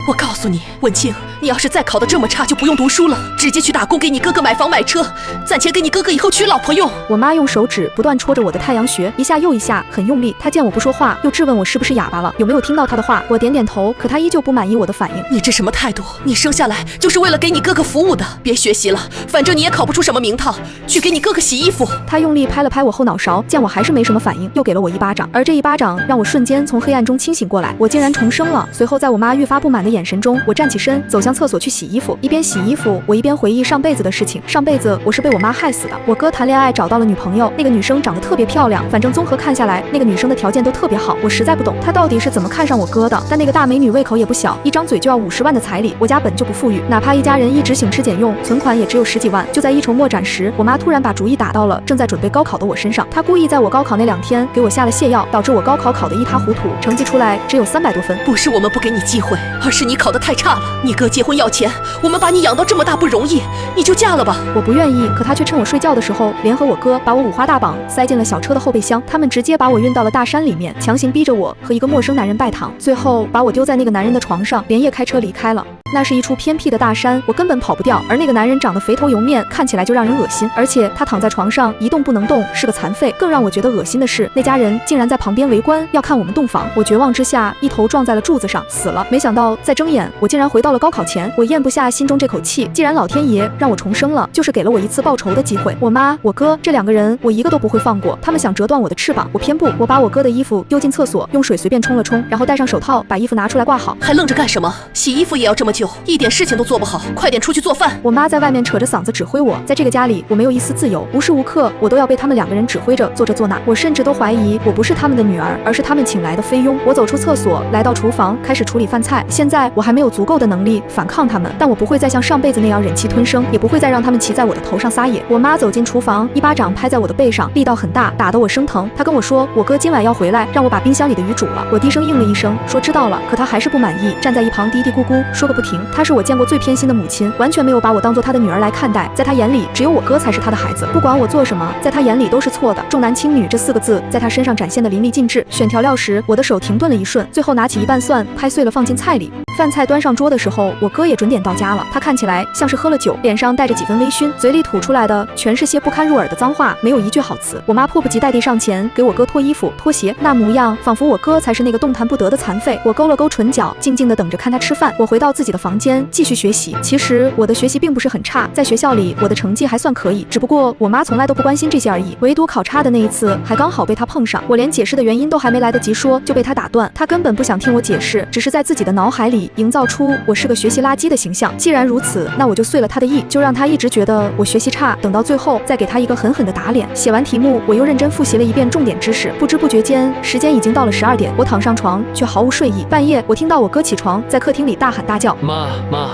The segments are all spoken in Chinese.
我告诉你，文清，你要是再考得这么差，就不用读书了，直接去打工，给你哥哥买房买车，攒钱给你哥哥以后娶老婆用。我妈用手指不断戳着我的太阳穴，一下又一下，很用力。她见我不说话，又质问我是不是哑巴了，有没有听到她的话。我点点头，可她依旧不满意我的反应。你这什么态度？你生下来就是为了给你哥哥服务的，别学习了，反正你也考不出什么名堂，去给你哥哥洗衣服。她用力拍了拍我后脑勺，见我还是没什么反应，又给了我一巴掌。而这一巴掌让我瞬间从黑暗中清醒过来，我竟然重生了。随后在我妈愈发不满的眼神中，我站起身，走向厕所去洗衣服。一边洗衣服，我一边回忆上辈子的事情。上辈子我是被我妈害死的。我哥谈恋爱找到了女朋友，那个女生长得特别漂亮，反正综合看下来，那个女生的条件都特别好。我实在不懂她到底是怎么看上我哥的。但那个大美女胃口也不小，一张嘴就要50万的彩礼。我家本就不富裕，哪怕一家人一直省吃俭用，存款也只有10几万。就在一筹莫展时，我妈突然把主意打到了正在准备高考的我身上。她故意在我高考那2天给我下了泻药，导致我高考考得一塌糊涂，成绩出来只有300多分。不是我们不给你机会，而是你考得太差了。你哥结婚要钱，我们把你养到这么大不容易，你就嫁了吧。我不愿意，可他却趁我睡觉的时候，联合我哥把我五花大绑塞进了小车的后备箱。他们直接把我运到了大山里面，强行逼着我和一个陌生男人拜堂，最后把我丢在那个男人的床上，连夜开车离开了。那是一处偏僻的大山，我根本跑不掉。而那个男人长得肥头油面，看起来就让人恶心，而且他躺在床上一动不能动，是个残废。更让我觉得恶心的是，那家人竟然在旁边围观，要看我们洞房。我绝望之下，一头撞在了柱子上，死了。没想到再睁眼，我竟然回到了高考前。我咽不下心中这口气，既然老天爷让我重生了，就是给了我一次报仇的机会。我妈、我哥这2个人，我一个都不会放过。他们想折断我的翅膀，我偏不。我把我哥的衣服丢进厕所，用水随便冲了冲，然后戴上手套，把衣服拿出来挂好。还愣着干什么？洗衣服也要这么久？一点事情都做不好，快点出去做饭。我妈在外面扯着嗓子指挥我，在这个家里我没有一丝自由，无时无刻我都要被他们2个人指挥着做这做那。我甚至都怀疑我不是他们的女儿，而是他们请来的菲佣。我走出厕所，来到厨房，开始处理饭菜。现在我还没有足够的能力反抗他们，但我不会再像上辈子那样忍气吞声，也不会再让他们骑在我的头上撒野。我妈走进厨房，一巴掌拍在我的背上，力道很大，打得我生疼。她跟我说，我哥今晚要回来，让我把冰箱里的鱼煮了。我低声应了一声，说知道了。可她还是不满意，站在一旁嘀嘀咕咕说个不停。她是我见过最偏心的母亲，完全没有把我当做她的女儿来看待。在她眼里，只有我哥才是她的孩子，不管我做什么，在她眼里都是错的。重男轻女这4个字在她身上展现的淋漓尽致。选调料时，我的手停顿了一瞬，最后拿起一瓣蒜，拍碎了放进菜里。饭菜端上桌的时候，我哥也准点到家了。他看起来像是喝了酒，脸上带着几分微醺，嘴里吐出来的全是些不堪入耳的脏话，没有一句好词。我妈迫不及待地上前给我哥脱衣服、脱鞋，那模样仿佛我哥才是那个动弹不得的残废。我勾了勾唇角，静静地等着看他吃饭。我回到自己的房间继续学习。其实我的学习并不是很差，在学校里我的成绩还算可以，只不过我妈从来都不关心这些而已。唯独考差的那一次，还刚好被他碰上。我连解释的原因都还没来得及说，就被他打断。他根本不想听我解释，只是在自己的脑海里营造出我是个学习垃圾的形象。既然如此，那我就遂了他的意，就让他一直觉得我学习差，等到最后再给他一个狠狠的打脸。写完题目，我又认真复习了一遍重点知识。不知不觉间，时间已经到了12点，我躺上床却毫无睡意。半夜，我听到我哥起床，在客厅里大喊大叫：妈，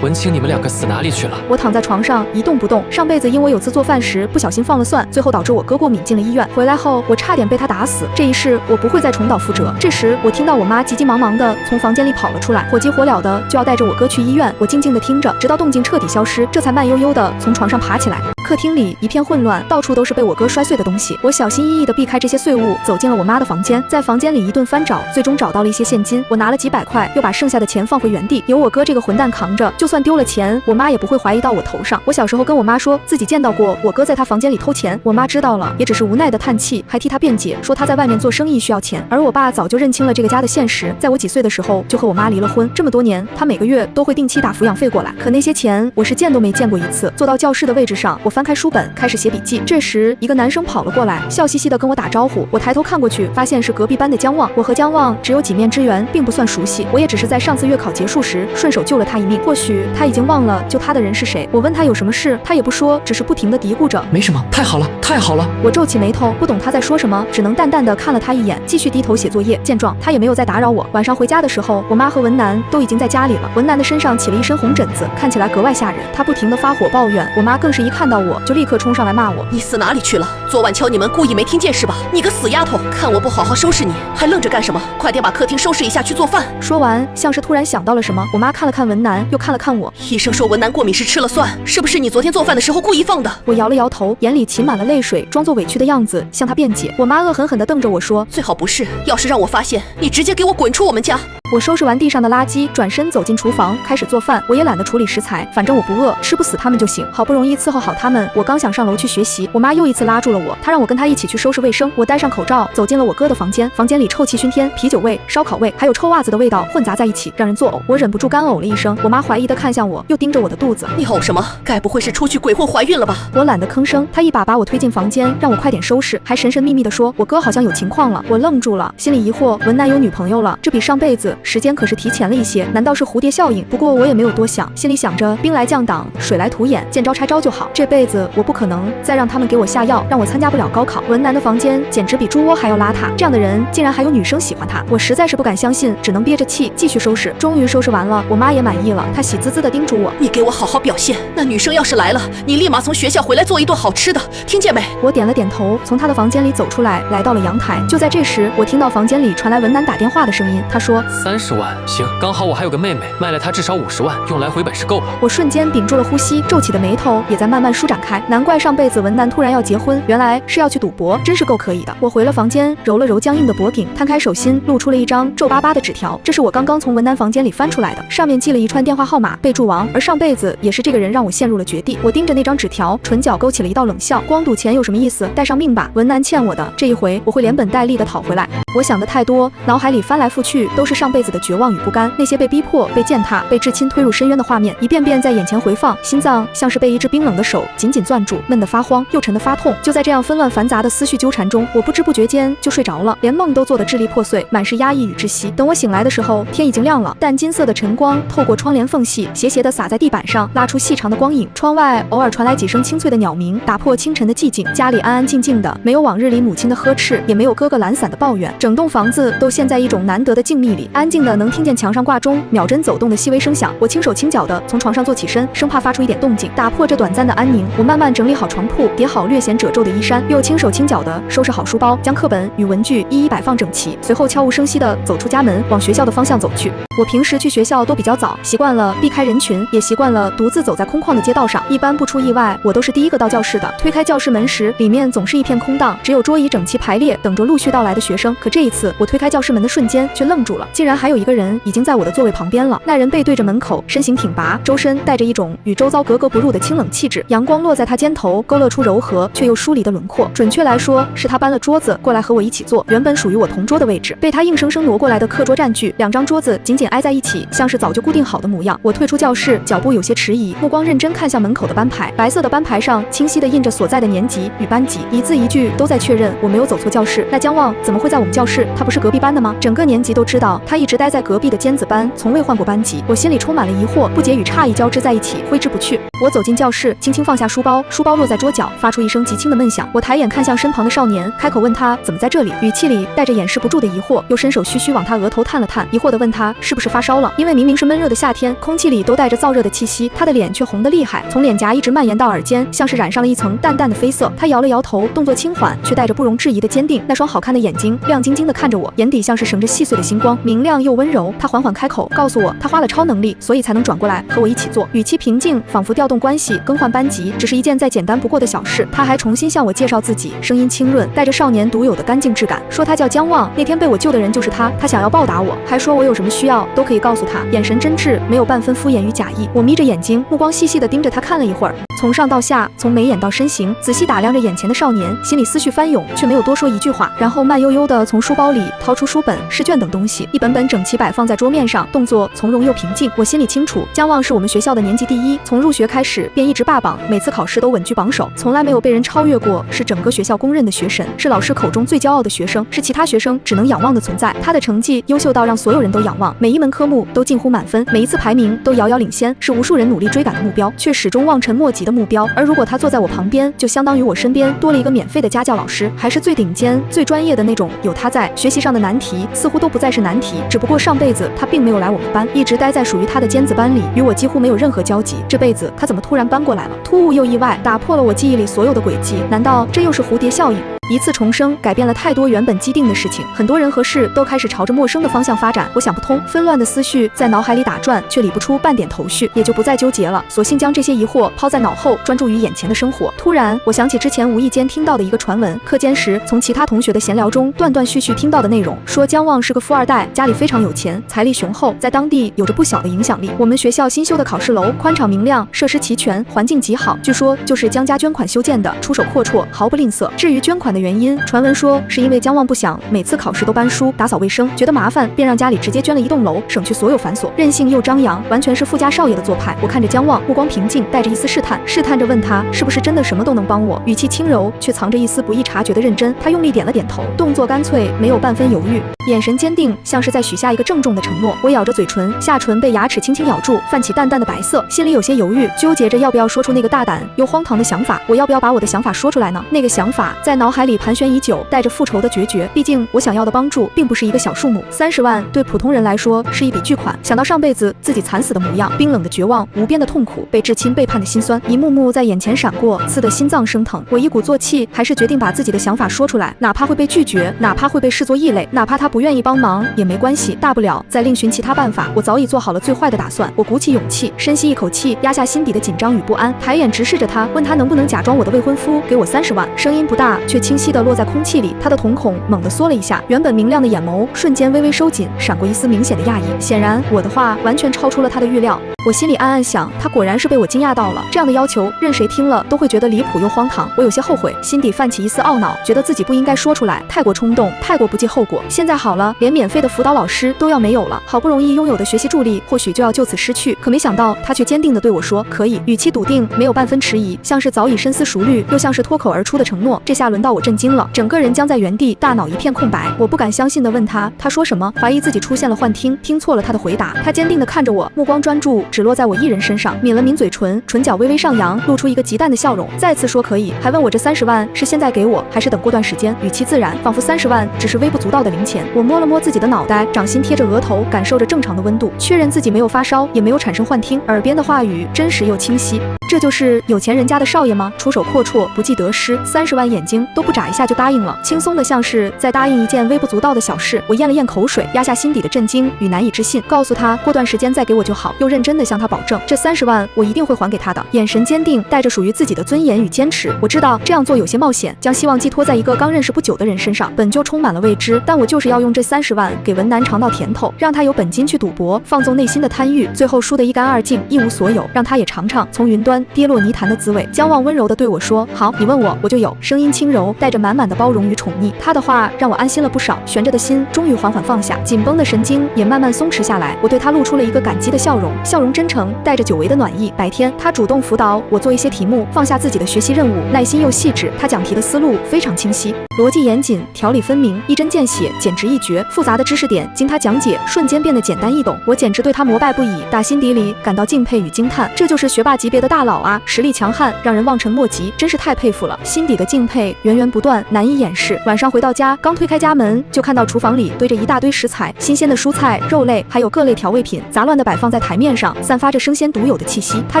文清，你们2个死哪里去了？我躺在床上一动不动。上辈子因我有次做饭时不小心放了蒜，最后导致我哥过敏进了医院。回来后，我差点被他打死，这一世我不会再重蹈覆辙。这时，我听到我妈急急忙忙地从房间里跑了出来，火急火燎的就要带着我哥去医院。我静静地听着，直到动静彻底消失，这才慢悠悠地从床上爬起来。客厅里一片混乱，到处都是被我哥摔碎的东西。我小心翼翼地避开这些碎物，走进了我妈的房间，在房间里一顿翻找，最终找到了一些现金。我拿了几百块，又把剩下的钱放回原地。有我哥这个混蛋扛着，就算丢了钱，我妈也不会怀疑到我头上。我小时候跟我妈说自己见到过我哥在他房间里偷钱，我妈知道了，也只是无奈的叹气，还替他辩解，说他在外面做生意需要钱。而我爸早就认清了这个家的现实，在我几岁的时候就和我妈离了婚。这么多年，他每个月都会定期打抚养费过来，可那些钱我是见都没见过一次。坐到教室的位置上，我翻开书本，开始写笔记。这时，一个男生跑了过来，笑嘻嘻地跟我打招呼。我抬头看过去，发现是隔壁班的江望。我和江望只有几面之缘，并不算熟悉。我也只是在上次月考结束时顺手救了他一命，或许他已经忘了救他的人是谁。我问他有什么事，他也不说，只是不停地嘀咕着没什么，太好了，太好了。我皱起眉头，不懂他在说什么，只能淡淡地看了他一眼，继续低头写作业。见状，他也没有再打扰我。晚上回家的时候，我妈和文南都已经在家里了。文南的身上起了一身红疹子，看起来格外吓人。他不停地发火抱怨，我妈更是一看到我就立刻冲上来骂我：你死哪里去了？昨晚敲你们故意没听见是吧？你个死丫头，看我不好好收拾你，还愣着干什么？快点把客厅收拾一下，去做饭。说完，像是突然想到了什么，我妈看了看文南，又看了看我。医生说文南过敏是吃了蒜，是不是你昨天做饭的时候故意放的？我摇了摇头，眼里噙满了泪水，装作委屈的样子向他辩解。我妈恶狠狠地瞪着我说：最好不是，要是让我发现，你直接给我滚出我们家。我收拾完地上的垃圾，转身走进厨房，开始做饭。我也懒得处理食材，反正我不饿，吃不死他们就行。好不容易伺候好他们，我刚想上楼去学习，我妈又一次拉住了我，她让我跟她一起去收拾卫生。我戴上口罩，走进了我哥的房间。房间里臭气熏天，啤酒味、烧烤味，还有臭袜子的味道混杂在一起，让人作呕。我忍不住干呕了一声。我妈怀疑地看向我，又盯着我的肚子。你呕什么？该不会是出去鬼混怀孕了吧？我懒得吭声，她一把把我推进房间，让我快点收拾，还神神秘秘地说我哥好像有情况了。我愣住了，心里疑惑，文男有女朋友了，这比上辈子时间可是提前了一些，难道是蝴蝶效应？不过我也没有多想，心里想着兵来将挡，水来土掩，见招拆招就好。这辈子我不可能再让他们给我下药，让我参加不了高考。文男的房间简直比猪窝还要邋遢，这样的人竟然还有女生喜欢他，我实在是不敢相信，只能憋着气继续收拾。终于收拾完了，我妈也满意了，她喜滋滋地叮嘱我，你给我好好表现，那女生要是来了，你立马从学校回来做一顿好吃的，听见没？我点了点头，从他的房间里走出来，来到了阳台。就在这时，我听到房间里传来文男打电话的声音，他说30万，行，刚好我还有个妹妹，卖了她至少50万，用来回本是够了。我瞬间屏住了呼吸，皱起的眉头也在慢慢舒展开。难怪上辈子文男突然要结婚，原来是要去赌博，真是够可以的。我回了房间，揉了揉僵硬的脖颈，摊开手心，露出了一张皱巴巴的纸条。这是我刚刚从文男房间里翻出来的，上面记了一串电话号码，备注王。而上辈子也是这个人让我陷入了绝地。我盯着那张纸条，唇角勾起了一道冷笑。光赌钱有什么意思？带上命吧，文男欠我的，这一回我会连本带利的讨回来。我想的太多，脑海里翻来覆去都是上辈子的绝望与不甘，那些被逼迫、被践踏、被至亲推入深渊的画面，一遍遍在眼前回放，心脏像是被一只冰冷的手紧紧攥住，闷得发慌，又沉得发痛。就在这样纷乱繁杂的思绪纠缠中，我不知不觉间就睡着了，连梦都做得支离破碎，满是压抑与窒息。等我醒来的时候，天已经亮了，淡金色的晨光透过窗帘缝隙，斜斜地洒在地板上，拉出细长的光影。窗外偶尔传来几声清脆的鸟鸣，打破清晨的寂静。家里安安静静的，没有往日里母亲的呵斥，也没有哥哥懒散的抱怨，整栋房子都陷在一种难得的静谧里，安静的能听见墙上挂钟秒针走动的细微声响。我轻手轻脚的从床上坐起身，生怕发出一点动静，打破这短暂的安宁。我慢慢整理好床铺，叠好略显褶皱的衣衫，又轻手轻脚的收拾好书包，将课本与文具一一摆放整齐，随后悄无声息的走出家门，往学校的方向走去。我平时去学校都比较早，习惯了避开人群，也习惯了独自走在空旷的街道上。一般不出意外，我都是第一个到教室的。推开教室门时，里面总是一片空荡，只有桌椅整齐排列，等着陆续到来的学生。可这一次，我推开教室门的瞬间却愣住了，竟然还有一个人已经在我的座位旁边了。那人背对着门口，身形挺拔，周身带着一种与周遭格格不入的清冷气质。阳光落在他肩头，勾勒出柔和却又疏离的轮廓。准确来说，是他搬了桌子过来和我一起坐，原本属于我同桌的位置，被他硬生生挪过来的课桌占据。两张桌子紧紧挨在一起，像是早就固定好的模样。我退出教室，脚步有些迟疑，目光认真看向门口的班牌，白色的班牌上清晰地印着所在的年级与班级，一字一句都在确认我没有走错教室。那江望怎么会在我们教室？他不是隔壁班的吗？整个年级都知道他一直待在隔壁的尖子班，从未换过班级。我心里充满了疑惑，不解与诧异交织在一起，挥之不去。我走进教室，轻轻放下书包，书包落在桌角，发出一声极轻的闷响。我抬眼看向身旁的少年，开口问他怎么在这里，语气里带着掩饰不住的疑惑，又伸手虚虚往他额头探了探，疑惑地问他是不是发烧了。因为明明是闷热的夏天，空气里都带着燥热的气息，他的脸却红得厉害，从脸颊一直蔓延到耳尖，像是染上了一层淡淡的绯色。他摇了摇头，动作轻缓，却带着不容置疑的坚定，那双好看的眼睛亮晶晶地看着我，眼底像是绳着细碎的星光，明亮又温柔。他缓缓开口，告诉我他花了超能力，所以才能转过来和我一起做，语气平静，仿佛调动关系，更换班级只是一件再简单不过的小事。他还重新向我介绍自己，声音清润，带着少年独有的干净质感，说他叫江望，那天被我救的人就是他，他想要报答我，还说我有什么需要都可以告诉他，眼神真挚，没有半分敷衍与假意。我眯着眼睛，目光细细地盯着他看了一会儿，从上到下，从眉眼到身形，仔细打量着眼前的少年，心里思绪翻涌，却没有多说一句话。然后慢悠悠地从书包里掏出书本、试卷等东西，一本本整齐摆放在桌面上，动作从容又平静。我心里清楚，江望是我们学校的年级第一，从入学开始便一直霸榜，每次考试都稳居榜首，从来没有被人超越过，是整个学校公认的学神，是老师口中最骄傲的学生，是其他学生只能仰望的存在。他的成绩优秀到让所有人都仰望，每一门科目都近乎满分，每一次排名都遥遥领先，是无数人努力追赶的目标，却始终望尘莫及的目标。而如果他坐在我旁边，就相当于我身边多了一个免费的家教老师，还是最顶尖、最专业的那种。有他在，学习上的难题似乎都不再是难题。只不过上辈子他并没有来我们班，一直待在属于他的尖子班里，与我几乎没有任何交集。这辈子他怎么突然搬过来了？突兀又意外，打破了我记忆里所有的轨迹。难道这又是蝴蝶效应？一次重生改变了太多原本既定的事情，很多人和事都开始朝着陌生的方向发展。我想不通，纷乱的思绪在脑海里打转，却理不出半点头绪，也就不再纠结了，索性将这些疑惑抛在脑后，专注于眼前的生活。突然，我想起之前无意间听到的一个传闻，课间时从其他同学的闲聊中断断续续听到的内容，说姜望是个富二代，家里非常有钱，财力雄厚，在当地有着不小的影响力。我们学校新修的考试楼宽敞明亮，设施齐全，环境极好，据说就是姜家捐款修建的，出手阔绰，毫不吝啬。至于捐款的原因，传闻说是因为姜望不想每次考试都搬书打扫卫生，觉得麻烦，便让家里直接捐了一栋楼，省去所有繁琐。任性又张扬，完全是富家少爷的做派。我看着姜望，目光平静，带着一丝试探着问他是不是真的什么都能帮我，语气轻柔，却藏着一丝不易察觉的认真。他用力点了点头，动作干脆，没有半分犹豫，眼神坚定，像是在许下一个郑重的承诺。我咬着嘴唇，下唇被牙齿轻轻咬住，泛起淡淡的白色，心里有些犹豫，纠结着要不要说出那个大胆又荒唐的想法。我要不要把我的想法说出来呢？那个想法在脑海里盘旋已久，带着复仇的决绝。毕竟我想要的帮助并不是一个小数目，30万对普通人来说是一笔巨款。想到上辈子自己惨死的模样，冰冷的绝望，无边的痛苦，被至亲背叛的心酸，一幕幕在眼前闪过，刺得心脏生疼。我一鼓作气，还是决定把自己的想法说出来，哪怕会被拒绝，哪怕会被视作异类，哪怕他不愿意帮忙也没关系，大不了再另寻其他办法。我早已做好了最坏的打算。我鼓起勇气，深吸一口气，压下心底的紧张与不安，抬眼直视着他，问他能不能假装我的未婚夫，给我30万。声音不大，却清晰地落在空气里。他的瞳孔猛地缩了一下，原本明亮的眼眸瞬间微微收紧，闪过一丝明显的讶异。显然我的话完全超出了他的预料。我心里暗暗想，他果然是被我惊讶到了。这样的要求，任谁听了都会觉得离谱又荒唐。我有些后悔，心底泛起一丝懊恼，觉得自己不应该说出来，太过冲动，太过不计后果。现在好了，连免费的辅导老师都要没有了，好不容易拥有的学习助力，或许就要就此失去。可没想到，他却坚定地对我说可以，语气笃定，没有半分迟疑，像是早已深思熟虑，又像是脱口而出的承诺。这下轮到我震惊了，整个人僵在原地，大脑一片空白。我不敢相信地问他说什么，怀疑自己出现了幻听，听错了他的回答。他坚定地看着我，目光专注，只落在我一人身上，抿了抿嘴唇，唇角微微上扬，露出一个极淡的笑容，再次说可以，还问我这30万是现在给我，还是等过段时间，语气自然，仿佛30万只是微不足道的零钱。我摸了摸自己的脑袋，掌心贴着额头，感受着正常的温度，确认自己没有发烧，也没有产生幻听，耳边的话语真实又清晰。这就是有钱人家的少爷吗？出手阔绰，不计得失，30万眼睛都不眨一下就答应了，轻松的像是在答应一件微不足道的小事。我咽了咽口水，压下心底的震惊与难以置信，告诉他过段时间再给我就好，又认真的向他保证，这30万我一定会还给他的。眼神坚定，带着属于自己的尊严与坚持。我知道这样做有些冒险，将希望寄托在一个刚认识不久的人身上，本就充满了未知，但我就是要用这30万给文南尝到甜头，让他有本金去赌博，放纵内心的贪欲，最后输得一干二净，一无所有，让他也尝尝从云端跌落泥潭的滋味。姜望温柔地对我说好，你问我就有，声音轻柔，带着满满的包容与宠溺。他的话让我安心了不少，悬着的心终于缓缓放下，紧绷的神经也慢慢松弛下来。我对他露出了一个感激的笑容，笑容真诚，带着久违的暖意。白天他主动辅导我做一些题目，放下自己的学习任务，耐心又细致。他讲题的思路非常清晰，逻辑严谨，条理分明，一针见血，简直一绝。复杂的知识点经他讲解，瞬间变得简单易懂。我简直对他膜拜不已，打心底里感到敬佩与惊叹。这就是学霸级别的大佬啊，实力强悍，让人望尘莫及，真是太佩服了。心底的敬佩源源不断，难以掩饰。晚上回到家，刚推开家门，就看到厨房里堆着一大堆食材，新鲜的蔬菜、肉类，还有各类调味品，杂乱的摆放在台面上，散发着生鲜独有的气息。他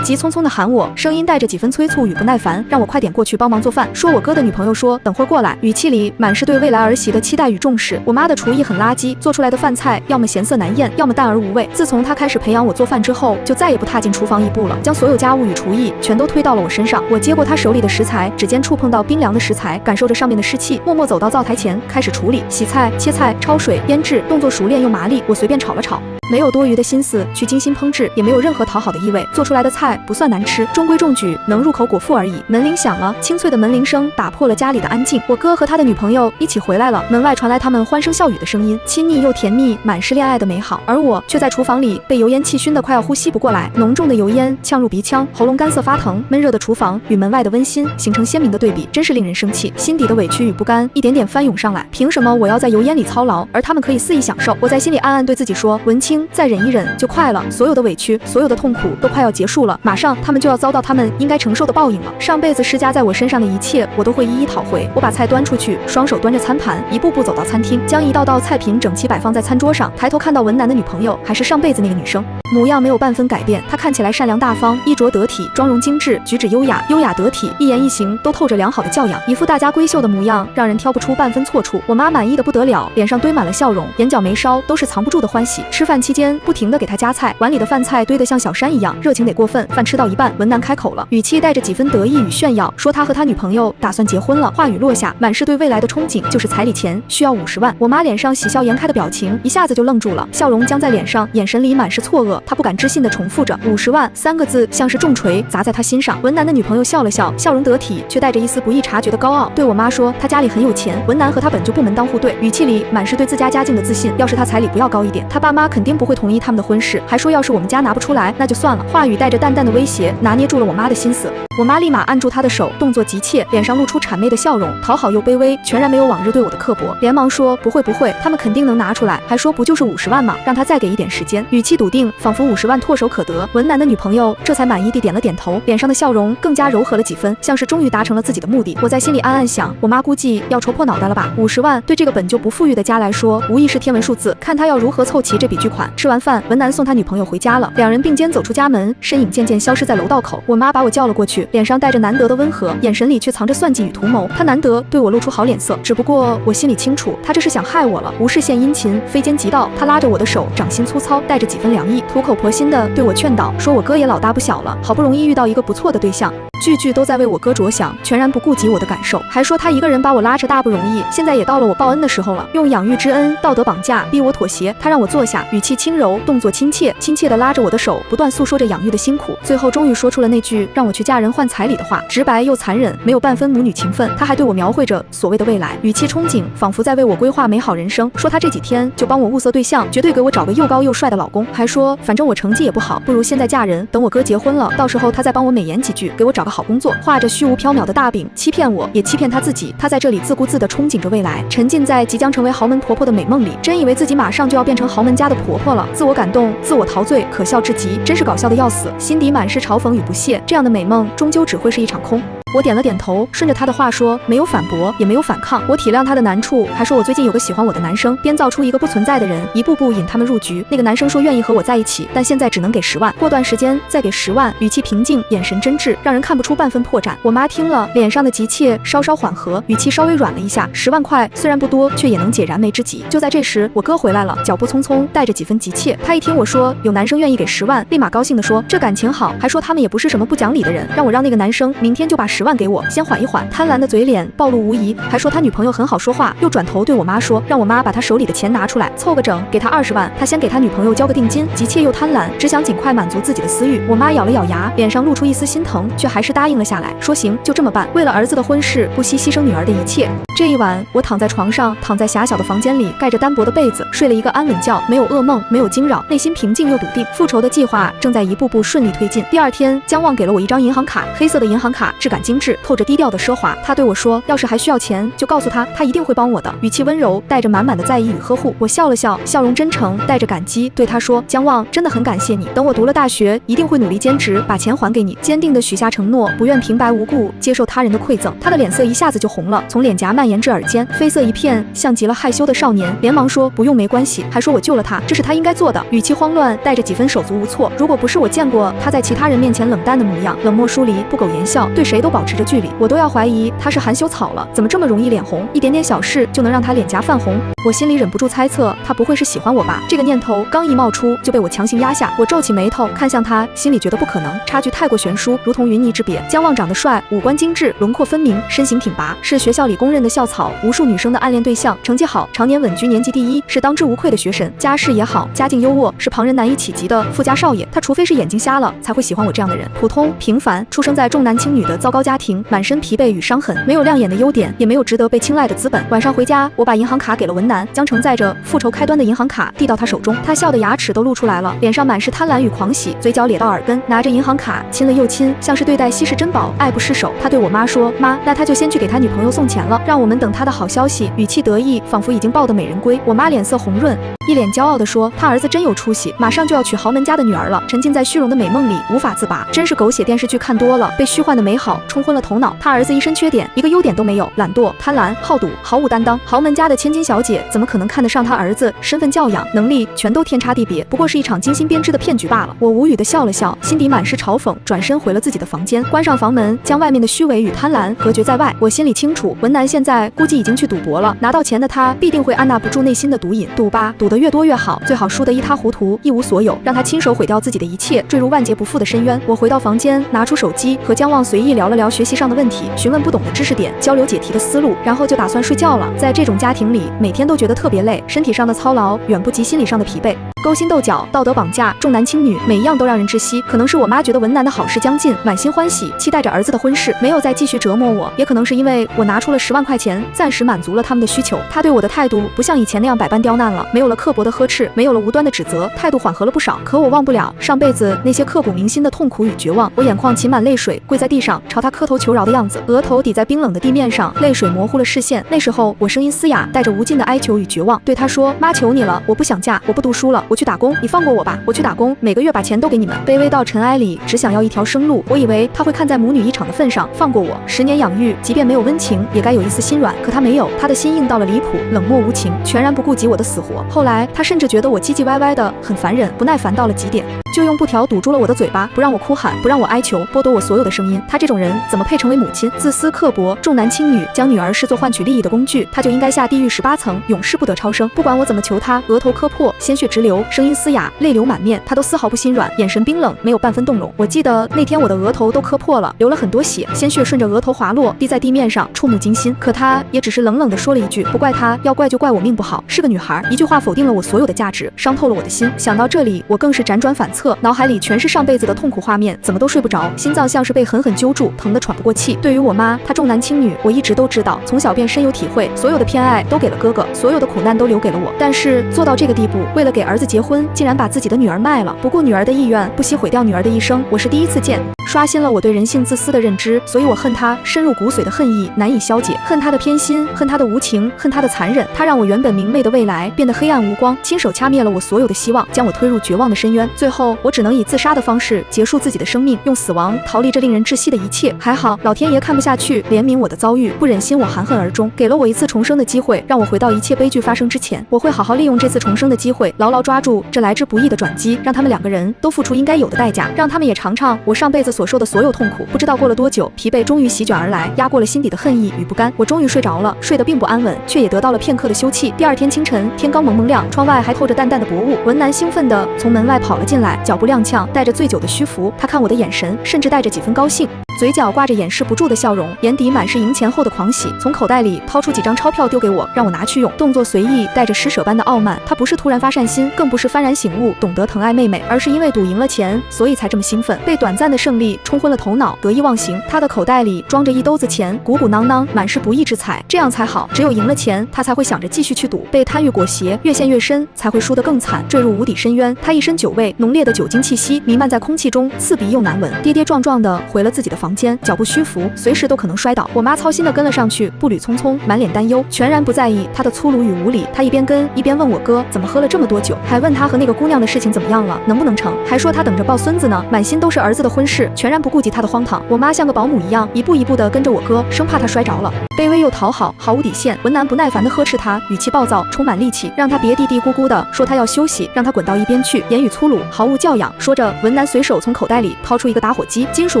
急匆匆地喊我，声音带着几分催促与不耐烦，让我快点过去帮忙做饭。说我哥的女朋友说等会儿过来，语气里满是对未来儿媳的期待与重视。我妈的厨艺很垃圾，做出来的饭菜要么咸涩难咽，要么淡而无味。自从她开始培养我做饭之后，就再也不踏进厨房一步了，将所有家务与厨艺全都推到了我身上。我接过她手里的食材，指尖触碰到冰凉的食材，感受着上面的湿气，默默走到灶台前，开始处理、洗菜、切菜、焯水、腌制，动作熟练又麻利。我随便炒了炒，没有多余的心思去精心烹制，也没有任何讨好的意味，做出来的菜不算难吃，中规中矩，能入口果腹而已。门铃响了，清脆的门铃声打破了家里的安静。我哥和他的女朋友一起回来了，门外传来他们欢声笑语的声音，亲昵又甜蜜，满是恋爱的美好。而我却在厨房里被油烟气熏得快要呼吸不过来，浓重的油烟呛入鼻腔，喉咙干涩发疼。闷热的厨房与门外的温馨形成鲜明的对比，真是令人生气。心底的委屈与不甘一点点翻涌上来，凭什么我要在油烟里操劳，而他们可以肆意享受？我在心里暗暗对自己说，文清，再忍一忍就快了，所有的委屈，所有的痛苦都快要结束了，马上他们就要遭到他们应该承受的报应了。上辈子施加在我身上的一切，我都会一一讨回。我把菜端出去，双手端着餐盘，一步步走到餐厅，将一道道菜品整齐摆放在餐桌上。抬头看到文南的女朋友，还是上辈子那个女生，模样没有半分改变。她看起来善良大方，衣着得体，妆容精致，举止优雅得体，一言一行都透着良好的教养，一副大家闺秀的模样，让人挑不出半分错处。我妈满意的不得了，脸上堆满了笑容，眼角眉梢都是藏不住的欢喜。吃饭期间不停的给她夹菜，碗里的饭菜堆得像小山一样，热情得过分。饭吃到一半，文南开口了，语气带着几分得意与炫耀，说他和他女朋友打算结婚了。话语落下，满是对未来的憧憬，就是彩礼钱需要50万。我妈脸上喜笑颜开的表情一下子就愣住了，笑容僵在脸上，眼神里满是错愕。她不敢置信地重复着50万3个字，像是重锤砸在她心上。文南的女朋友笑了笑，笑容得体，却带着一丝不易察觉的高傲，对我妈说他家里很有钱，文南和他本就不门当户对，语气里满是对自家家境的自信。要是他彩礼不要高一点，他爸妈肯定不会同意他们的婚事，还说要是我们家拿不出来那就算了。话语带着淡淡的威胁，拿捏住了我妈的心思。我妈立马按住他的手，动作急切，脸上露出谄媚的笑容，讨好又卑微，全然没有往日对我的刻薄，连忙说不会，他们肯定能拿出来，还说不就是50万吗？让他再给一点时间，语气笃定，仿佛50万唾手可得。文南的女朋友这才满意地点了点头，脸上的笑容更加柔和了几分，像是终于达成了自己的目的。我在心里暗暗想，我妈估计要戳破脑袋了吧？50万对这个本就不富裕的家来说，无疑是天文数字，看他要如何凑齐这笔巨款。吃完饭，文南送他女朋友回家了，两人并肩走出家门，身影渐渐消失在楼道口。我妈把我叫了过去，脸上带着难得的温和，眼神里却藏着算计与图谋。她难得对我露出好脸色，只不过我心里清楚，她这是想害我了。无事献殷勤，非奸即盗。她拉着我的手，掌心粗糙，带着几分凉意，苦口婆心的对我劝导，说我哥也老大不小了，好不容易遇到一个不错的对象，句句都在为我哥着想，全然不顾及我的感受，还说他一个人把我拉扯大不容易，现在也到了我报恩的时候了，用养育之恩道德绑架，逼我妥协。他让我坐下，语气轻柔，动作亲切地拉着我的手，不断诉说着养育的辛苦，最后终于说出了那句让我去嫁人换彩礼的话，直白又残忍，没有半分母女情分。他还对我描绘着所谓的未来，语气憧憬，仿佛在为我规划美好人生，说他这几天就帮我物色对象，绝对给我找个又高又帅的老公，还说反正我成绩也不好，不如现在嫁人，等我哥结婚了，到时候他再帮我美言几句，给我找个好工作，画着虚无缥缈的大饼，欺骗我，也欺骗他自己。他在这里自顾自地憧憬着未来，沉浸在即将成为豪门婆婆的美梦里，真以为自己马上就要变成豪门家的婆婆了，自我感动，自我陶醉，可笑至极，真是搞笑的要死，心底满是嘲讽与不屑。这样的美梦终究只会是一场空。我点了点头，顺着他的话说，没有反驳，也没有反抗。我体谅他的难处，还说我最近有个喜欢我的男生，编造出一个不存在的人，一步步引他们入局。那个男生说愿意和我在一起，但现在只能给10万，过段时间再给10万。语气平静，眼神真挚，让人看不出半分破绽。我妈听了，脸上的急切稍稍缓和，语气稍微软了一下。10万块虽然不多，却也能解燃眉之急。就在这时，我哥回来了，脚步匆匆，带着几分急切。他一听我说有男生愿意给10万，立马高兴地说这感情好，还说他们也不是什么不讲理的人，让我让那个男生明天就把10万给我，先缓一缓。贪婪的嘴脸暴露无遗，还说他女朋友很好说话，又转头对我妈说，让我妈把他手里的钱拿出来，凑个整，给他20万，他先给他女朋友交个定金。急切又贪婪，只想尽快满足自己的私欲。我妈咬了咬牙，脸上露出一丝心疼，却还是答应了下来，说行，就这么办，为了儿子的婚事，不惜牺牲女儿的一切。这一晚，我躺在床上，躺在狭小的房间里，盖着单薄的被子，睡了一个安稳觉，没有噩梦，没有惊扰，内心平静又笃定。复仇的计划正在一步步顺利推进。第二天，姜旺给了我一张银行卡，黑色的银行卡，质感精致，透着低调的奢华。他对我说，要是还需要钱，就告诉他，他一定会帮我的。语气温柔，带着满满的在意与呵护。我笑了笑，笑容真诚，带着感激，对他说，姜旺，真的很感谢你，等我读了大学，一定会努力兼职，把钱还给你。坚定地许下承诺，不愿平白无故接受他人的馈赠。他的脸色一下子就红了，从脸颊蔓延至耳尖，绯色一片，像极了害羞的少年，连忙说不用，没关系，还说我救了他，这是他应该做的。语气慌乱，带着几分手足无措。如果不是我见过他在其他人面前冷淡的模样，冷漠疏离，不苟言笑，对谁都保持着距离，我都要怀疑他是含羞草了，怎么这么容易脸红，一点点小事就能让他脸颊泛红。我心里忍不住猜测，他不会是喜欢我吧？这个念头刚一冒出，就被我强行压下。我皱起眉头看向他，心里觉得不可能，差距太过悬殊，如同云泥之别。姜旺长得帅，五官精致，轮廓分明，身形挺拔，是学校里公认的校草，无数女生的暗恋对象。成绩好，常年稳居年级第一，是当之无愧的学神。家世也好，家境优渥，是旁人难以企及的富家少爷。他除非是眼睛瞎了，才会喜欢我这样的人。普通平凡，出生在重男轻女的糟糕家庭，满身疲惫与伤痕，没有亮眼的优点，也没有值得被青睐的资本。晚上回家，我把银行卡给了文南，将承载着复仇开端的银行卡递到他手中。他笑得牙齿都露出来了，脸上满是贪婪与狂喜，嘴角咧到耳根，拿着银行卡亲了又亲，像是对待稀世珍宝，爱不释手。他对我妈说，妈，那他就先去给他女朋友送钱了，让我我们等他的好消息，语气得意，仿佛已经抱得美人归。我妈脸色红润，一脸骄傲地说：“他儿子真有出息，马上就要娶豪门家的女儿了。”沉浸在虚荣的美梦里，无法自拔。真是狗血电视剧看多了，被虚幻的美好冲昏了头脑。他儿子一身缺点，一个优点都没有，懒惰、贪婪、好赌，毫无担当。豪门家的千金小姐怎么可能看得上他儿子？身份、教养、能力全都天差地别，不过是一场精心编织的骗局罢了。我无语地笑了笑，心底满是嘲讽，转身回了自己的房间，关上房门，将外面的虚伪与贪婪隔绝在外。我心里清楚，文南现在估计已经去赌博了，拿到钱的他必定会按捺不住内心的毒瘾，赌吧，赌得越多越好，最好输得一塌糊涂，一无所有，让他亲手毁掉自己的一切，坠入万劫不复的深渊。我回到房间，拿出手机，和江望随意聊了聊学习上的问题，询问不懂的知识点，交流解题的思路，然后就打算睡觉了。在这种家庭里，每天都觉得特别累，身体上的操劳远不及心理上的疲惫。勾心斗角、道德绑架、重男轻女，每一样都让人窒息。可能是我妈觉得文南的好事将近，满心欢喜，期待着儿子的婚事，没有再继续折磨我；也可能是因为我拿出了10万块钱，暂时满足了他们的需求。她对我的态度不像以前那样百般刁难了，没有了刻薄的呵斥，没有了无端的指责，态度缓和了不少。可我忘不了上辈子那些刻骨铭心的痛苦与绝望。我眼眶噙满泪水，跪在地上朝他磕头求饶的样子，额头抵在冰冷的地面上，泪水模糊了视线。那时候我声音嘶哑，带着无尽的哀求与绝望，对他说：“妈，求你了，我不想嫁，我不读书了，我去打工，你放过我吧，我去打工，每个月把钱都给你们。”卑微到尘埃里，只想要一条生路。我以为他会看在母女一场的份上放过我。10年养育，即便没有温情，也该有一丝心软。可他没有，他的心硬到了离谱，冷漠无情，全然不顾及我的死活。后来他甚至觉得我唧唧歪歪的，很烦人，不耐烦到了极点，就用布条堵住了我的嘴巴，不让我哭喊，不让我哀求，剥夺我所有的声音。他这种人怎么配成为母亲？自私刻薄，重男轻女，将女儿视作换取利益的工具，他就应该下地狱18层，永世不得超生。不管我怎么求他，额头磕破，鲜血直流，声音嘶哑，泪流满面，他都丝毫不心软，眼神冰冷，没有半分动容。我记得那天我的额头都磕破了，流了很多血，鲜血顺着额头滑落，滴在地面上，触目惊心。可他也只是冷冷地说了一句：“不怪他，要怪就怪我命不好，是个女孩。”一句话否定了我所有的价值，伤透了我的心。想到这里，我更是辗转反侧，脑海里全是上辈子的痛苦画面，怎么都睡不着，心脏像是被狠狠揪住，疼得喘不过气。对于我妈，她重男轻女，我一直都知道，从小便深有体会，所有的偏爱都给了哥哥，所有的苦难都留给了我。但是做到这个地步，为了给儿子结婚，竟然把自己的女儿卖了，不顾女儿的意愿，不惜毁掉女儿的一生，我是第一次见。刷新了我对人性自私的认知，所以我恨他深入骨髓的恨意难以消解，恨他的偏心，恨他的无情，恨他的残忍。他让我原本明媚的未来变得黑暗无光，亲手掐灭了我所有的希望，将我推入绝望的深渊。最后，我只能以自杀的方式结束自己的生命，用死亡逃离这令人窒息的一切。还好，老天爷看不下去，怜悯我的遭遇，不忍心我含恨而终，给了我一次重生的机会，让我回到一切悲剧发生之前。我会好好利用这次重生的机会，牢牢抓住这来之不易的转机，让他们2个人都付出应该有的代价，让他们也尝尝我上辈子所受的所有痛苦。不知道过了多久，疲惫终于席卷而来，压过了心底的恨意与不甘。我终于睡着了，睡得并不安稳，却也得到了片刻的休憩。第二天清晨，天刚蒙蒙亮，窗外还透着淡淡的薄雾。文南兴奋地从门外跑了进来，脚步踉跄，带着醉酒的虚浮。他看我的眼神，甚至带着几分高兴，嘴角挂着掩饰不住的笑容，眼底满是赢钱后的狂喜。从口袋里掏出几张钞票丢给我，让我拿去用，动作随意，带着施舍般的傲慢。他不是突然发善心，更不是幡然醒悟，懂得疼爱妹妹，而是因为赌赢了钱，所以才这么兴奋。被短暂的胜利冲昏了头脑，得意忘形。他的口袋里装着一兜子钱，鼓鼓囊囊，满是不义之财，这样才好。只有赢了钱，他才会想着继续去赌，被贪欲裹挟，越陷越深，才会输得更惨，坠入无底深渊。他一身酒味，浓烈的酒精气息弥漫在空气中，刺鼻又难闻。跌跌撞撞地回了自己的房间，脚步虚浮，随时都可能摔倒。我妈操心地跟了上去，步履匆匆，满脸担忧，全然不在意他的粗鲁与无礼。他一边跟一边问我哥怎么喝了这么多酒，还问他和那个姑娘的事情怎么样了，能不能成，还说他等着抱孙子呢，满心都是儿子的婚事，全然不顾及他的荒唐。我妈像个保姆一样，一步一步地跟着我哥，生怕他摔着了。卑微又讨好，毫无底线。文南不耐烦地呵斥他，语气暴躁，充满戾气，让他别嘀嘀咕咕的说他要休息，让他滚到一边去，言语粗鲁，毫无教养。说着，文南随手从口袋里掏出一个打火机，金属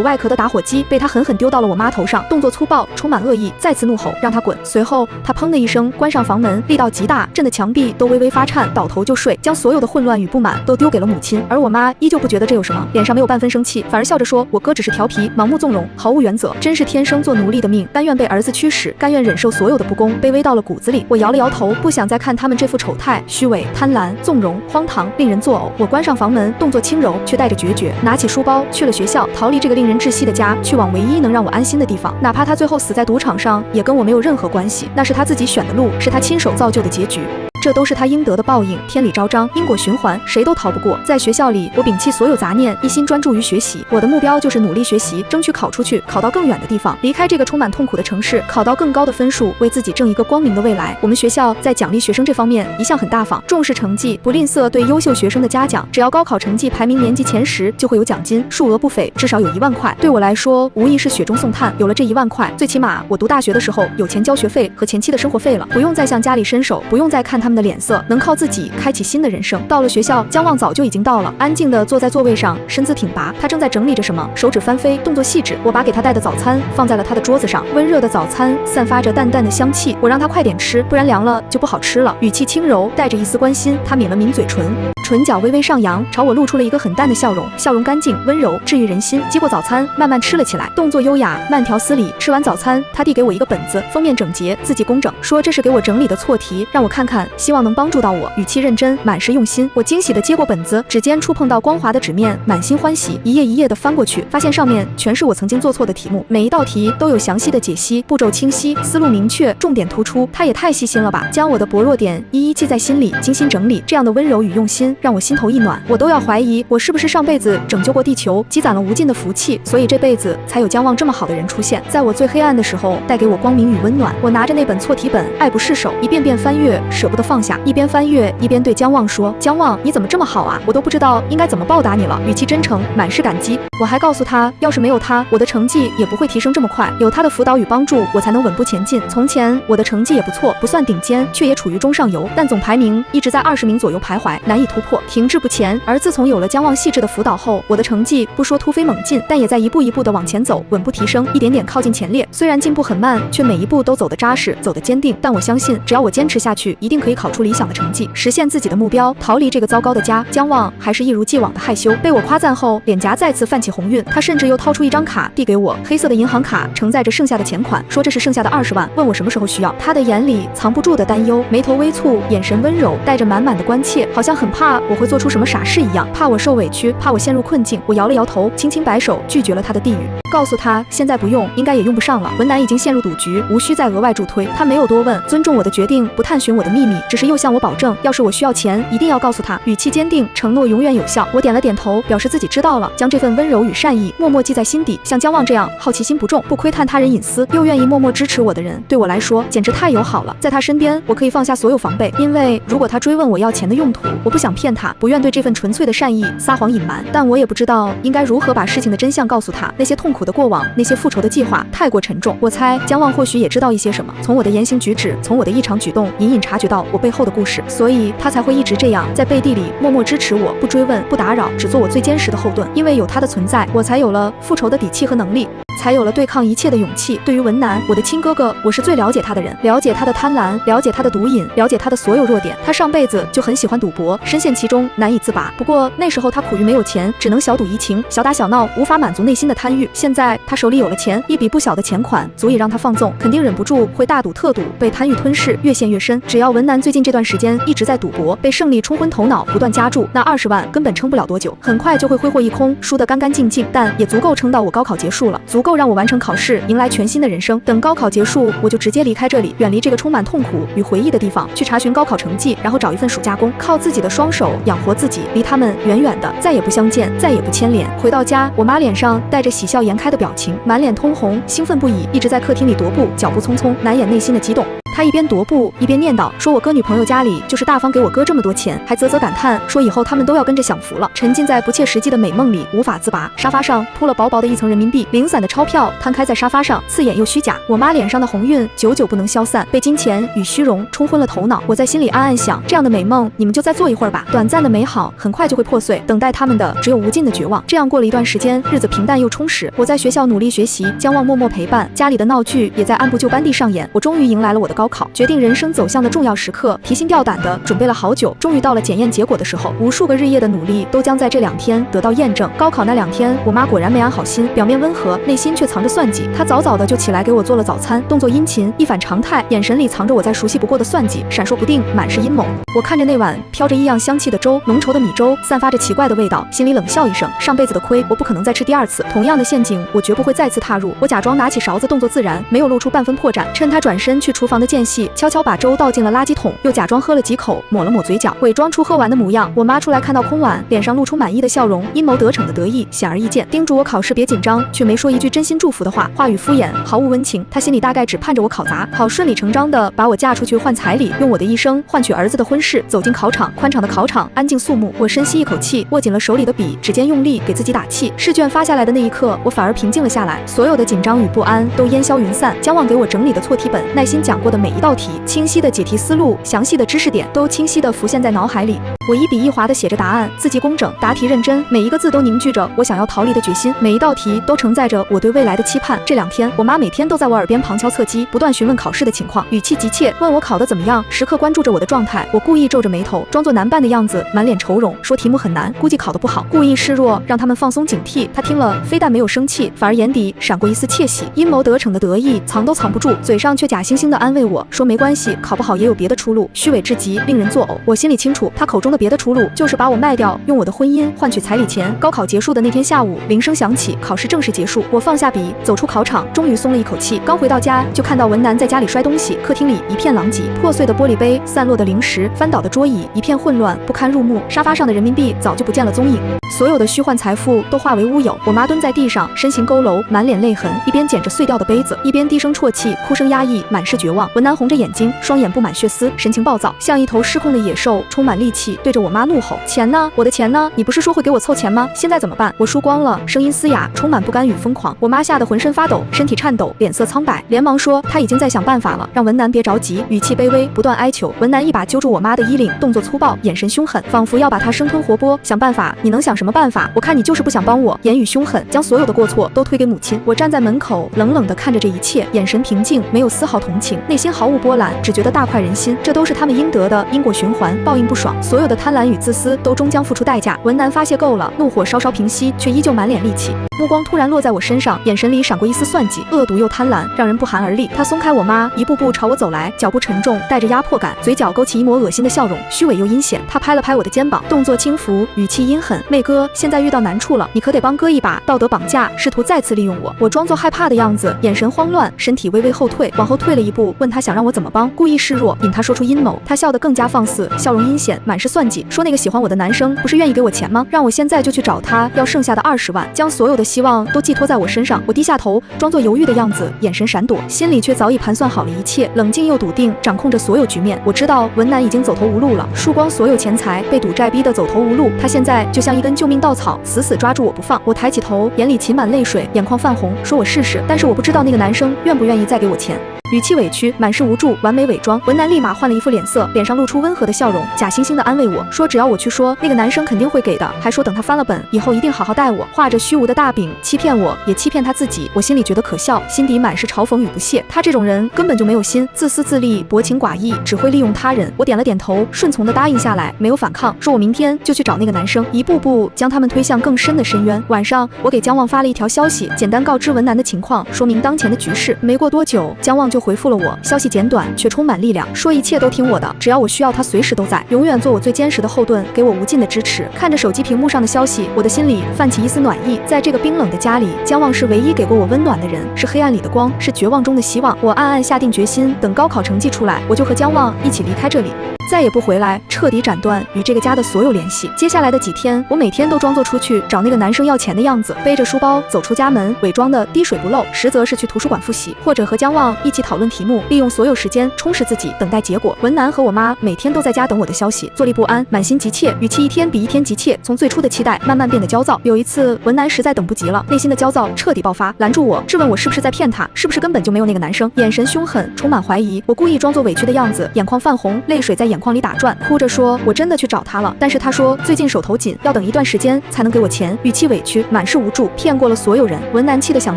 外壳的打火机被他狠狠丢到了我妈头上，动作粗暴，充满恶意，再次怒吼让他滚。随后，他砰的一声关上房门，力道极大，震得墙壁都微微发颤，倒头就睡，将所有的混乱与不满都丢给了母亲。而我妈依旧不觉得这有什么，脸上没有半分生气，反而笑着说：“我哥只是调皮，盲目纵容，毫无原则，真是天生做奴隶的命，甘愿被儿子驱使，甘愿忍受所有的不公，卑微到了骨子里。”我摇了摇头，不想再看他们这副丑态，虚伪、贪婪、纵容、荒唐，令人作呕。我关上房门，动作轻柔却带着决绝，拿起书包去了学校，逃离这个令人窒息的家，去往唯一能让我安心的地方。哪怕他最后死在赌场上，也跟我没有任何关系，那是他自己选的路，是他亲手造就的结局。这都是他应得的报应。天理昭彰，因果循环，谁都逃不过。在学校里，我摒弃所有杂念，一心专注于学习。我的目标就是努力学习，争取考出去，考到更远的地方，离开这个充满痛苦的城市，考到更高的分数，为自己挣一个光明的未来。我们学校在奖励学生这方面一向很大方，重视成绩，不吝啬对优秀学生的嘉奖。只要高考成绩排名年级前10，就会有奖金，数额不菲，至少有1万块。对我来说，无疑是雪中送炭。有了这1万块，最起码我读大学的时候有钱交学费和前期的生活费了，不用再向家里伸手，不用再看他们的脸色，能靠自己开启新的人生。到了学校，姜望早就已经到了，安静地坐在座位上，身姿挺拔。他正在整理着什么，手指翻飞，动作细致。我把给他带的早餐放在了他的桌子上，温热的早餐散发着淡淡的香气，我让他快点吃，不然凉了就不好吃了。语气轻柔，带着一丝关心。他抿了抿嘴唇，唇角微微上扬，朝我露出了一个很淡的笑容，笑容干净温柔，治愈人心。接过早餐，慢慢吃了起来，动作优雅，慢条斯理。吃完早餐，他递给我一个本子，封面整洁，字迹工整，说这是给我整理的错题，让我看看，希望能帮助到我。语气认真，满是用心。我惊喜地接过本子，指尖触碰到光滑的纸面，满心欢喜，一页一页地翻过去，发现上面全是我曾经做错的题目，每一道题都有详细的解析，步骤清晰，思路明确，重点突出。他也太细心了吧，将我的薄弱点一一记在心里，精心整理。这样的温柔与用心让我心头一暖，我都要怀疑我是不是上辈子拯救过地球，积攒了无尽的福气，所以这辈子才有姜望这么好的人出现，在我最黑暗的时候带给我光明与温暖。我拿着那本错题本爱不释手，一遍遍翻阅，舍不得放下，一边翻阅一边对姜望说，姜望你怎么这么好啊，我都不知道应该怎么报答你了。语气真诚，满是感激。我还告诉他，要是没有他，我的成绩也不会提升这么快，有他的辅导与帮助，我才能稳步前进。从前我的成绩也不错，不算顶尖，却也处于中上游，但总排名一直在20名左右徘徊，难以突破，停滞不前。而自从有了姜望细致的辅导后，我的成绩不说突飞猛进，但也在一步一步的往前走，稳步提升，一点点靠近前列。虽然进步很慢，却每一步都走得扎实，走得坚定。但我相信，只要我坚持下去，一定可以考出理想的成绩，实现自己的目标，逃离这个糟糕的家。姜望还是一如既往的害羞，被我夸赞后，脸颊再次泛起红晕。他甚至又掏出一张卡递给我，黑色的银行卡承载着剩下的钱款，说这是剩下的20万，问我什么时候需要。他的眼里藏不住的担忧，眉头微蹙，眼神温柔，带着满满的关切，好像很怕我会做出什么傻事一样，怕我受委屈，怕我陷入困境。我摇了摇头，轻轻摆手，拒绝了他的递语，告诉他现在不用，应该也用不上了。文南已经陷入赌局，无需再额外助推。他没有多问，尊重我的决定，不探寻我的秘密，只是又向我保证，要是我需要钱，一定要告诉他，语气坚定，承诺永远有效。我点了点头，表示自己知道了，将这份温柔与善意默默记在心底。像姜望这样好奇心不重，不窥探他人隐私，又愿意默默支持我的人，对我来说简直太友好了。在他身边，我可以放下所有防备，因为如果他追问我要钱的用途，我不想骗他，不愿对这份纯粹的善意撒谎隐瞒，但我也不知道应该如何把事情的真相告诉他。那些痛苦的过往，那些复仇的计划太过沉重。我猜姜望或许也知道一些什么，从我的言行举止，从我的异常举动，隐隐察觉到我背后的故事，所以他才会一直这样在背地里默默支持我，不追问，不打扰，只做我最坚实的后盾。因为有他的存在，我才有了复仇的底气和能力，才有了对抗一切的勇气。对于文南，我的亲哥哥，我是最了解他的人，了解他的贪婪，了解他的毒瘾，了解他的所有弱点。他上辈子就很喜欢赌博，深陷其中难以自拔。不过那时候他苦于没有钱，只能小赌怡情，小打小闹，无法满足内心的贪欲。现在他手里有了钱，一笔不小的钱款足以让他放纵，肯定忍不住会大赌特赌，被贪欲吞噬，越陷越深。只要文南最近这段时间一直在赌博，被胜利冲昏头脑，不断加注，那20万根本撑不了多久，很快就会挥霍一空，输得干干净净。但也足够撑到我高考结束了，足够让我完成考试，迎来全新的人生。等高考结束，我就直接离开这里，远离这个充满痛苦与回忆的地方，去查询高考成绩，然后找一份暑假工，靠自己的双手养活自己，离他们远远的，再也不相见，再也不牵连。回到家，我妈脸上带着喜笑颜开的表情，满脸通红，兴奋不已，一直在客厅里踱步，脚步匆匆，难掩内心的激动。他一边踱步一边念叨，说我哥女朋友家里就是大方给我哥这么多钱，还啧啧感叹说以后他们都要跟着享福了。沉浸在不切实际的美梦里无法自拔，沙发上铺了薄薄的一层人民币，零散的钞票摊开在沙发上，刺眼又虚假。我妈脸上的红晕久久不能消散，被金钱与虚荣冲昏了头脑。我在心里暗暗想，这样的美梦你们就再做一会儿吧，短暂的美好很快就会破碎，等待他们的只有无尽的绝望。这样过了一段时间，日子平淡又充实。我在学校努力学习，姜望默默陪伴，家里的闹剧也在按部就班地上演。我终于迎来了我的高考，决定人生走向的重要时刻，提心吊胆的准备了好久，终于到了检验结果的时候。无数个日夜的努力都将在这2天得到验证。高考那2天，我妈果然没安好心，表面温和，内心却藏着算计。她早早的就起来给我做了早餐，动作殷勤，一反常态，眼神里藏着我再熟悉不过的算计，闪烁不定，满是阴谋。我看着那碗飘着异样香气的粥，浓稠的米粥散发着奇怪的味道，心里冷笑一声，上辈子的亏我不可能再吃第2次，同样的陷阱我绝不会再次踏入。我假装拿起勺子，动作自然，没有露出半分破绽。趁他转身去厨房的间间隙，悄悄把粥倒进了垃圾桶，又假装喝了几口，抹了抹嘴角，伪装出喝完的模样。我妈出来看到空碗，脸上露出满意的笑容，阴谋得逞的得意显而易见，叮嘱我考试别紧张，却没说一句真心祝福的话，话语敷衍，毫无温情。她心里大概只盼着我考砸，好顺理成章的把我嫁出去换彩礼，用我的一生换取儿子的婚事。走进考场，宽敞的考场安静肃穆，我深吸一口气，握紧了手里的笔，指尖用力给自己打气。试卷发下来的那一刻，我反而平静了下来，所有的紧张与不安都烟消云散。姜望给我整理的错题本，耐心讲过的每一道题，清晰的解题思路，详细的知识点都清晰的浮现在脑海里。我一笔一划的写着答案，字迹工整，答题认真，每一个字都凝聚着我想要逃离的决心，每一道题都承载着我对未来的期盼。这2天，我妈每天都在我耳边旁敲侧击，不断询问考试的情况，语气急切，问我考得怎么样，时刻关注着我的状态。我故意皱着眉头，装作难办的样子，满脸愁容，说题目很难，估计考得不好，故意示弱，让他们放松警惕。他听了，非但没有生气，反而眼底闪过一丝窃喜，阴谋得逞的得意藏都藏不住，嘴上却假惺惺的安慰我说没关系，考不好也有别的出路，虚伪至极，令人作呕。我心里清楚，他口中的别的出路就是把我卖掉，用我的婚姻换取彩礼钱。高考结束的那天下午，铃声响起，考试正式结束，我放下笔，走出考场，终于松了一口气。刚回到家，就看到文南在家里摔东西，客厅里一片狼藉，破碎的玻璃杯，散落的零食，翻倒的桌椅，一片混乱，不堪入目。沙发上的人民币早就不见了踪影，所有的虚幻财富都化为乌有。我妈蹲在地上，身形佝偻，满脸泪痕，一边捡着碎掉的杯子，一边低声啜泣，哭声压抑，满是绝望。文南红着眼睛，双眼布满血丝，神情暴躁，像一头失控的野兽，充满戾气，对着我妈怒吼：钱呢？我的钱呢？你不是说会给我凑钱吗？现在怎么办？我输光了，声音嘶哑，充满不甘与疯狂。我妈吓得浑身发抖，身体颤抖，脸色苍白，连忙说她已经在想办法了，让文南别着急，语气卑微，不断哀求。文南一把揪住我妈的衣领，动作粗暴，眼神凶狠，仿佛要把她生吞活剥。想办法？你能想什么办法？我看你就是不想帮我。言语凶狠，将所有的过错都推给母亲。我站在门口，冷冷地看着这一切，眼神平静，没有丝毫同情，内心毫无波澜，只觉得大快人心。这都是他们应得的，因果循环，报应不爽，所有的贪婪与自私都终将付出代价。文南发泄够了，怒火稍稍平息，却依旧满脸戾气，目光突然落在我身上，眼神里闪过一丝算计，恶毒又贪婪，让人不寒而栗。他松开我妈，一步步朝我走来，脚步沉重，带着压迫感，嘴角勾起一抹恶心的笑容，虚伪又阴险。他拍了拍我的肩膀，动作轻浮，语气阴狠：妹哥，现在遇到难处了，你可得帮哥一把。道德绑架，试图再次利用我。我装作害怕的样子，眼神慌乱，身体微微后退，往后退了一步，问他想让我怎么帮，故意示弱，引他说出阴谋。他笑得更加放肆，笑容阴险，满是算计，说那个喜欢我的男生不是愿意给我钱吗？让我现在就去找他要剩下的20万，将所有的希望都寄托在我身上。我低下头，装作犹豫的样子，眼神闪躲，心里却早已盘算好了一切，冷静又笃定，掌控着所有局面。我知道文南已经走投无路了，输光所有钱财，被赌债逼得走投无路，他现在就像一根救命稻草，死死抓住我不放。我抬起头，眼里噙满泪水，眼眶泛红，说我试试，但是我不知道那个男生愿不愿意再给我钱。语气委屈，满是无助，完美伪装。文南立马换了一副脸色，脸上露出温和的笑容，假惺惺地安慰我说只要我去说，那个男生肯定会给的，还说等他翻了本以后一定好好待我，画着虚无的大饼，欺骗我也欺骗他自己。我心里觉得可笑，心底满是嘲讽与不屑。他这种人根本就没有心，自私自利，薄情寡义，只会利用他人。我点了点头，顺从地答应下来，没有反抗，说我明天就去找那个男生，一步步将他们推向更深的深渊。晚上，我给姜望发了一条消息，简单告知文南的情况，说明当前的局势。没过多久，姜望就回复了我，消息简短却充满力量，说一切都听我的，只要我需要他随时都在，永远做我最坚实的后盾，给我无尽的支持。看着手机屏幕上的消息，我的心里泛起一丝暖意。在这个冰冷的家里，姜望是唯一给过我温暖的人，是黑暗里的光，是绝望中的希望。我暗暗下定决心，等高考成绩出来，我就和姜望一起离开这里，再也不回来，彻底斩断与这个家的所有联系。接下来的几天，我每天都装作出去找那个男生要钱的样子，背着书包走出家门，伪装的滴水不漏，实则是去图书馆复习，或者和姜望一起讨论题目，利用所有时间充实自己，等待结果。文南和我妈每天都在家等我的消息，坐立不安，满心急切，语气一天比一天急切，从最初的期待慢慢变得焦躁。有一次，文南实在等不及了，内心的焦躁彻底爆发，拦住我，质问我是不是在骗他，是不是根本就没有那个男生，眼神凶狠，充满怀疑。我故意装作委屈的样子，眼眶泛红，泪水在眼眶里打转，哭着说我真的去找他了，但是他说最近手头紧，要等一段时间才能给我钱，语气委屈，满是无助，骗过了所有人。文南气得想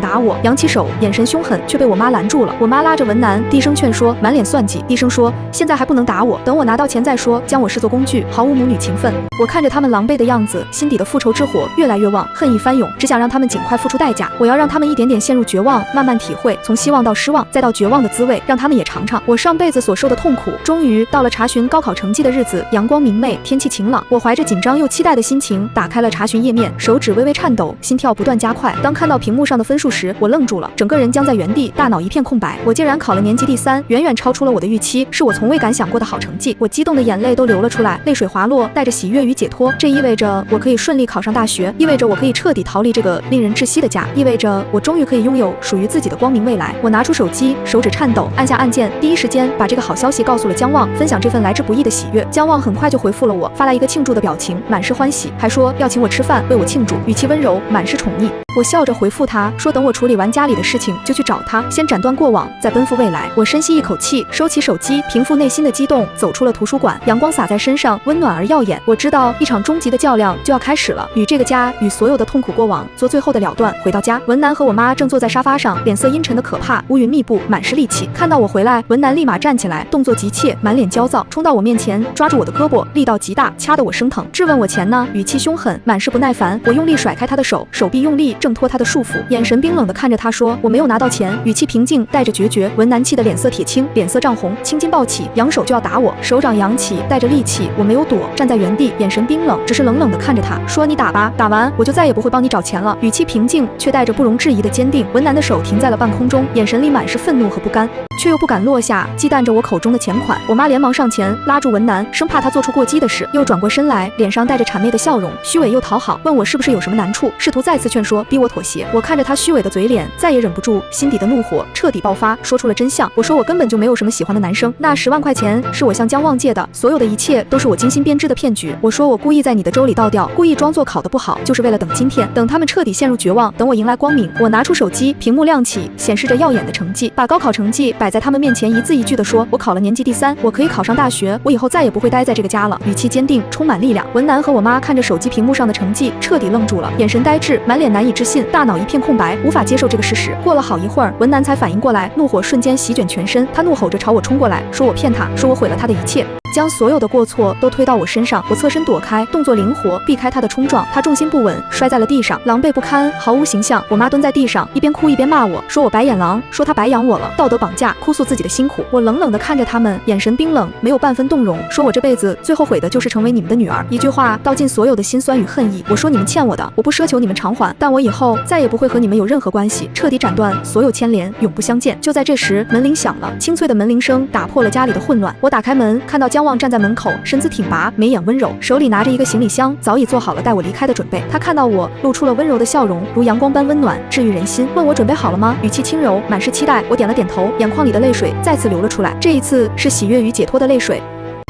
打我，扬起手，眼神凶狠，却被我妈拦住了。我妈拉着文南，低声劝说，满脸算计，低声说现在还不能打我，等我拿到钱再说，将我视作工具，毫无母女情分。我看着他们狼狈的样子，心底的复仇之火越来越旺，恨意翻涌，只想让他们尽快付出代价。我要让他们一点点陷入绝望，慢慢体会从希望到失望再到绝望的滋味，让他们也尝尝我上辈子所受的痛苦。终于到了查询高考成绩的日子，阳光明媚，天气晴朗。我怀着紧张又期待的心情打开了查询页面，手指微微颤抖，心跳不断加快。当看到屏幕上的分数时，我愣住了，整个人僵在原地，大脑一片空白。我竟然考了年级第3，远远超出了我的预期，是我从未敢想过的好成绩。我激动的眼泪都流了出来，泪水滑落，带着喜悦与解脱。这意味着我可以顺利考上大学，意味着我可以彻底逃离这个令人窒息的家，意味着我终于可以拥有属于自己的光明未来。我拿出手机，手指颤抖，按下按键，第一时间把这个好消息告诉了姜望，分享这份来之不易的喜悦。姜望很快就回复了我，发来一个庆祝的表情，满是欢喜，还说要请我吃饭，为我庆祝，语气温柔，满是宠溺。我笑着回复他说，等我处理完家里的事情就去找他，先斩断过往，再奔赴未来。我深吸一口气，收起手机，平复内心的激动，走出了图书馆。阳光洒在身上，温暖而耀眼。我知道一场终极的较量就要开始了，与这个家，与所有的痛苦过往做最后的了断。回到家，文南和我妈正坐在沙发上，脸色阴沉的可怕，乌云密布，满是戾气。看到我回来，文南立马站起来，动作急切，满脸焦躁，冲到我面前，抓住我的胳膊，力道极大，掐得我生疼，质问我钱呢，语气凶狠，满是不耐烦。我用力甩开他的手，手臂用力挣脱他的束缚，眼神冰冷地看着他说，我没有拿到钱，语气平静，带着决绝。文南气得脸色铁青，脸色涨红，青筋暴起，扬手就要打我，手掌扬起，带着戾气。我没有躲，站在原地，眼神冰冷，只是冷冷地看着他，说你打吧，打完我就再也不会帮你找钱了。语气平静，却带着不容置疑的坚定。文南的手停在了半空中，眼神里满是愤怒和不甘，却又不敢落下，忌惮着我口中的钱款。我妈连忙上前拉住文南，生怕他做出过激的事，又转过身来，脸上带着谄媚的笑容，虚伪又讨好，问我是不是有什么难处，试图再次劝说，逼我妥协。我看着他虚伪的嘴脸，再也忍不住，心底的怒火彻底爆发，说出了真相。我说我根本就没有什么喜欢的男生，那10万块钱是我向姜望借的，所有的一切都是我精心编织的骗局。我说我故意在你的粥里倒掉，故意装作考得不好，就是为了等今天，等他们彻底陷入绝望，等我迎来光明。我拿出手机，屏幕亮起，显示着耀眼的成绩，把高考成绩摆在他们面前，一字一句地说，我考了年级第3，我可以考上大学，我以后再也不会待在这个家了，语气坚定，充满力量。文南和我妈看着手机屏幕上的成绩，彻底愣住了，眼神呆滞，满脸难以置信，大脑一片空白，无法接受这个事实。过了好一会儿，文南才反应过来，怒火瞬间席卷全身，他怒吼着朝我冲过来，说我骗他，说我毁了他的一切，将所有的过错都推到我身上。我侧身躲开，动作灵活，避开他的冲撞，他重心不稳，摔在了地上，狼狈不堪，毫无形象。我妈蹲在地上，一边哭一边骂我，说我白眼狼，说他白养我了，道德绑架，哭诉自己的辛苦。我冷冷地看着他们，眼神冰冷，没有半分动容，说我这辈子最后悔的就是成为你们的女儿。一句话道尽所有的心酸与恨意。我说你们欠我的，我不奢求你们偿还，但我以后再也不会和你们有任何关系，彻底斩断所有牵连，永不相见。就在这时，门铃响了，清脆的门铃声打破了家里的混乱。我打开门，看到姜望站在门口，身姿挺拔，眉眼温柔，手里拿着一个行李箱，早已做好了带我离开的准备。他看到我，露出了温柔的笑容，如阳光般温暖，治愈人心，问我准备好了吗？语气轻柔，满是期待。我点了点头，眼眶里的泪水再次流了出来，这一次是喜悦与解脱的泪水。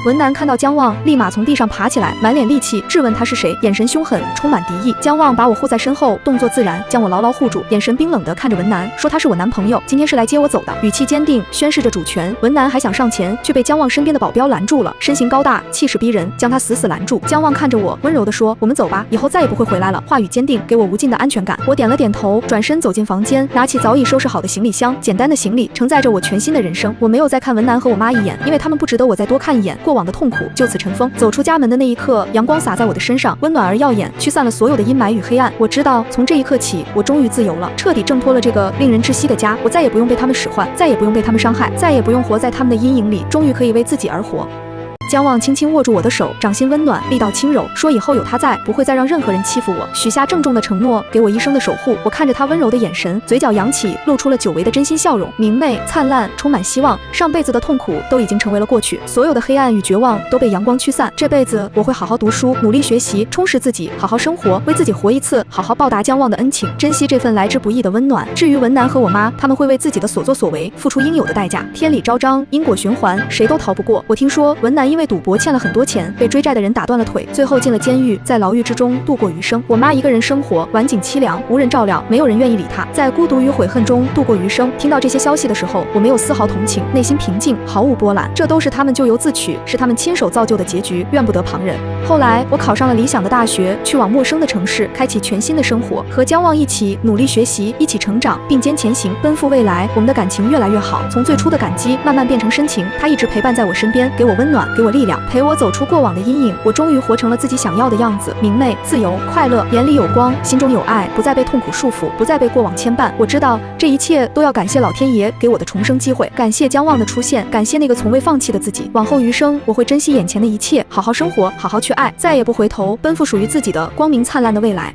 文南看到姜望，立马从地上爬起来，满脸戾气，质问他是谁，眼神凶狠，充满敌意。姜望把我护在身后，动作自然，将我牢牢护住，眼神冰冷地看着文南，说他是我男朋友，今天是来接我走的，语气坚定，宣示着主权。文南还想上前，却被姜望身边的保镖拦住了，身形高大，气势逼人，将他死死拦住。姜望看着我，温柔地说，我们走吧，以后再也不会回来了，话语坚定，给我无尽的安全感。我点了点头，转身走进房间，拿起早已收拾好的行李箱，简单的行李承载着我全新的人生。我没有再看文南和我妈一眼，因为他们不值得我再多看一眼，过往的痛苦就此尘封。走出家门的那一刻，阳光洒在我的身上，温暖而耀眼，驱散了所有的阴霾与黑暗。我知道，从这一刻起，我终于自由了，彻底挣脱了这个令人窒息的家。我再也不用被他们使唤，再也不用被他们伤害，再也不用活在他们的阴影里，终于可以为自己而活。姜望轻轻握住我的手，掌心温暖，力道轻柔，说以后有他在，不会再让任何人欺负我，许下郑重的承诺，给我一生的守护。我看着他温柔的眼神，嘴角扬起，露出了久违的真心笑容，明媚灿烂，充满希望。上辈子的痛苦都已经成为了过去，所有的黑暗与绝望都被阳光驱散。这辈子我会好好读书，努力学习，充实自己，好好生活，为自己活一次，好好报答姜望的恩情，珍惜这份来之不易的温暖。至于文南和我妈，他们会为自己的所作所为付出应有的代价。天理昭彰，因果循环，谁都逃不过。我听说文南因为赌博欠了很多钱，被追债的人打断了腿，最后进了监狱，在牢狱之中度过余生。我妈一个人生活，晚景凄凉，无人照料，没有人愿意理她，在孤独与悔恨中度过余生。听到这些消息的时候，我没有丝毫同情，内心平静，毫无波澜。这都是他们咎由自取，是他们亲手造就的结局，怨不得旁人。后来我考上了理想的大学，去往陌生的城市，开启全新的生活，和姜望一起努力学习，一起成长，并肩前行，奔赴未来。我们的感情越来越好，从最初的感激慢慢变成深情。他一直陪伴在我身边，给我温暖，给我我力量，陪我走出过往的阴影。我终于活成了自己想要的样子，明媚、自由、快乐，眼里有光，心中有爱，不再被痛苦束缚，不再被过往牵绊。我知道这一切都要感谢老天爷给我的重生机会，感谢姜望的出现，感谢那个从未放弃的自己。往后余生，我会珍惜眼前的一切，好好生活，好好去爱，再也不回头，奔赴属于自己的光明灿烂的未来。